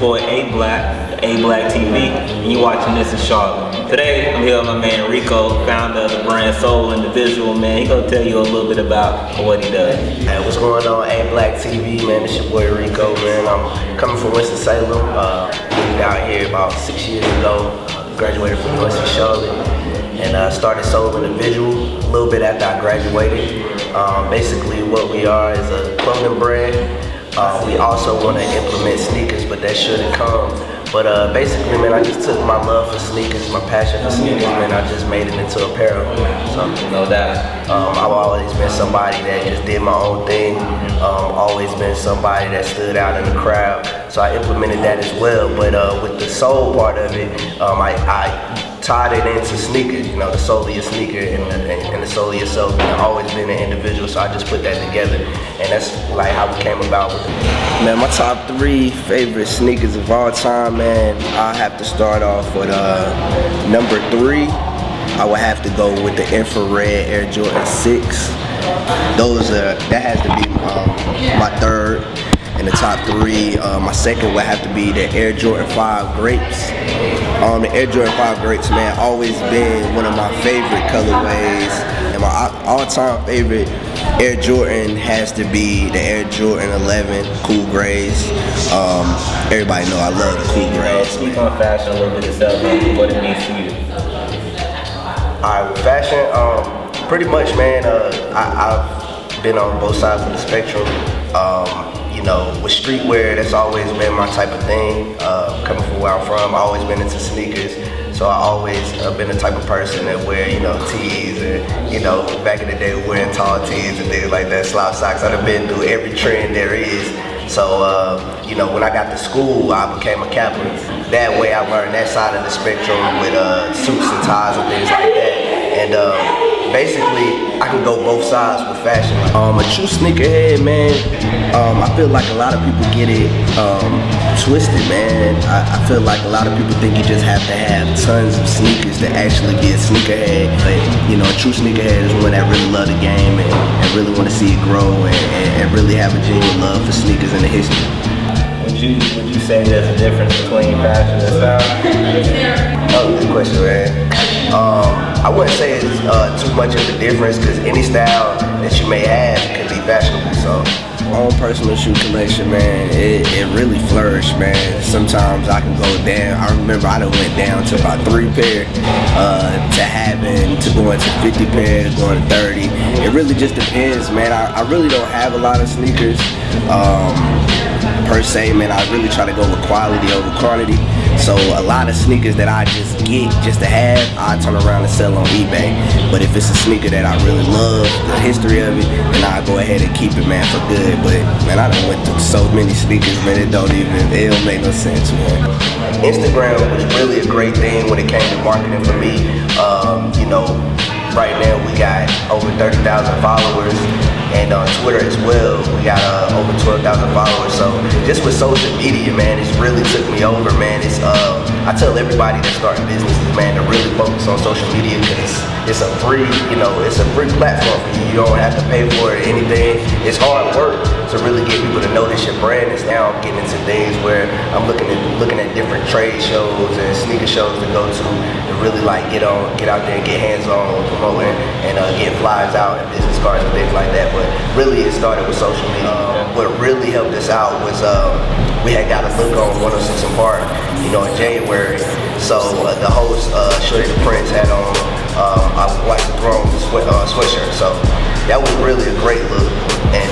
boy ABlackTV, and you watching this in Charlotte. Today, I'm here with my man Rico, founder of the brand Soul Individual, man. He gonna tell you a little bit about what he does. Hey, what's going on, ABlackTV, man? It's your boy Rico, man. I'm coming from Winston-Salem. Moved out here about 6 years ago. Graduated from University of Charlotte, and started Soul Individual a little bit after I graduated. Basically, what we are is a clothing brand. We also want to implement sneakers, but that shouldn't come. But basically, man, I just took my love for sneakers, my passion for sneakers, man, I just made it into apparel. So, no doubt. I've always been somebody that just did my own thing. Always been somebody that stood out in the crowd. So I implemented that as well. But with the soul part of it, I tied it into sneakers, you know, the soul of your sneaker and the soul of yourself. I've always been an individual, so I just put that together, and that's like how we came about with it. Man, my top 3 favorite sneakers of all time, man, I have to start off with number 3. I would have to go with the infrared Air Jordan 6. That has to be my third. In the top 3, my second would have to be the Air Jordan 5 Grapes. The Air Jordan 5 Grapes, man, always been one of my favorite colorways. And my all-time favorite Air Jordan has to be the Air Jordan 11 Cool Grays. Everybody know I love the Cool Grays. Speak on fashion a little bit yourself, and what it means to you. Alright, with fashion, pretty much, man, I've been on both sides of the spectrum. You know, with streetwear, that's always been my type of thing. Coming from where I'm from, I've always been into sneakers. So I always been the type of person that wear, you know, tees and, you know, back in the day wearing tall tees and things like that, slouch socks. I've been through every trend there is. So, you know, when I got to school, I became a capitalist. That way I learned that side of the spectrum with suits and ties and things like that. And basically, I can go both sides with fashion. A true sneakerhead, man, I feel like a lot of people get it twisted, man. I feel like a lot of people think you just have to have tons of sneakers to actually be a sneakerhead. But, you know, a true sneakerhead is one that really love the game and really want to see it grow and really have a genuine love for sneakers and the history. Would you say there's a difference between fashion and style? Oh, good question, man. I wouldn't say it's too much of a difference, because any style that you may have could be fashionable. So, my own personal shoe collection, man, it really flourished, man. Sometimes I can go down. I remember I done went down to about 3 pair, to going to 50 pair, to going to 30. It really just depends, man. I really don't have a lot of sneakers. Per se, man, I really try to go with quality over quantity. So a lot of sneakers that I just get just to have, I turn around and sell on eBay. But if it's a sneaker that I really love, the history of it, then I go ahead and keep it, man, for good. But man, I done went through so many sneakers, man, it don't make no sense, man. Instagram was really a great thing when it came to marketing for me. You know, right now we got over 30,000 followers. And on Twitter as well, we got over 12,000 followers. So just with social media, man, it's really took me over, man. It's I tell everybody that's starting businesses, man, to really focus on social media, because it's a free, you know, it's a free platform for you. You don't have to pay for it or anything. It's hard work to really get people to notice your brand. And now I'm getting into things where I'm looking at different trade shows and sneaker shows to go to really like get out there and get hands-on with promoting and getting flyers out and business cards and things like that. But really, it started with social media. What really helped us out was we had got a look on 106 and Park, you know, in January. So the host, Shorty the Prince, had on I Watch the Throne sweatshirt. So that was really a great look, and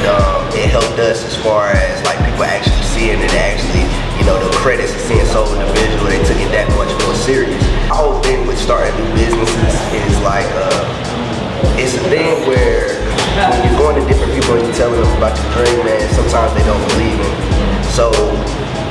it helped us as far as like people actually seeing it, actually, you know, the credits of seeing Soul Individual. They took it that much more serious. The whole thing with starting new businesses is like it's a thing where when you're going to different people and you're telling them about your dream, man, sometimes they don't believe in it. So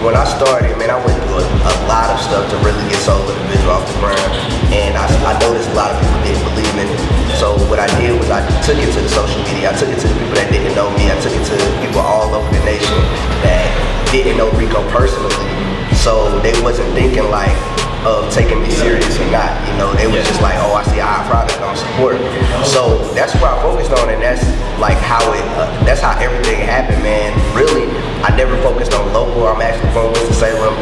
when I started, man, I went through a lot of stuff to really get Soul Individual off the ground, and I noticed a lot of people didn't believe in it. So what I did was I took it to the social media. I took it to the people that didn't know me. I took it to people all over the nation that didn't know Rico personally. So they wasn't thinking like of taking me serious or not, you know. They was just like, oh, I see our product on support. So that's where I focused on, and that's like how that's how everything happened, man. Really, I never focused on local. I'm actually from Winston-Salem.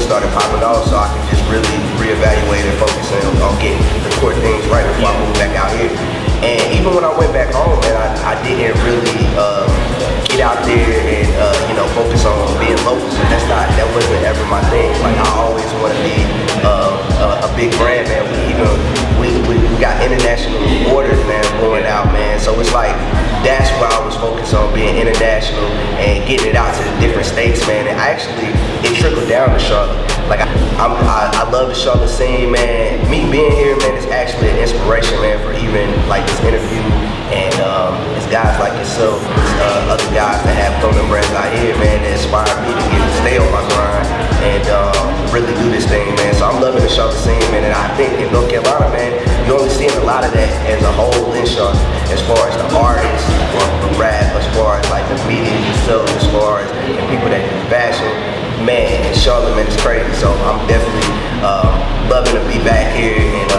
started popping off, so I could just really reevaluate and focus on getting the core things right before I moved back out here. And even when I went back home, man, I didn't really get out there and focus on being local. That wasn't ever my thing. Like, I always want to be a big brand, man. We got international orders, man, going out, man. So it's like, that's why I was focused on being international and getting it out to the different states, man. And it trickled down to Charlotte. Like, I love the Charlotte scene, man. Me being here, man, is actually an inspiration, man, for even like this interview. And it's guys like yourself, other guys that have clothing brands out here, man, that inspire me to stay on my grind and really do this thing, man. So I'm loving the Charlotte scene, man. And I think in North Carolina, man, you're only seeing a lot of that as a whole in Charlotte, as far as the artists, the rap, as far as like the media itself, as far as the people that do fashion. Man, in Charlotte, man, it's crazy. So I'm definitely loving to be back here and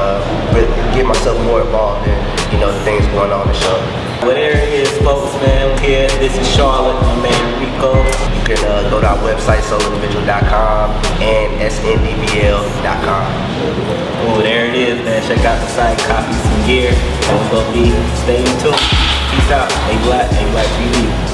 get myself more involved in, the things going on in Charlotte. Well, there it is, folks, man. Here, this is Charlotte, my man Rico. You can go to our website, soulindividual.com and sndbl.com. Oh, there it is, man. Check out the site, copy some gear. And we're gonna be staying tuned. Peace out. ABlackTV.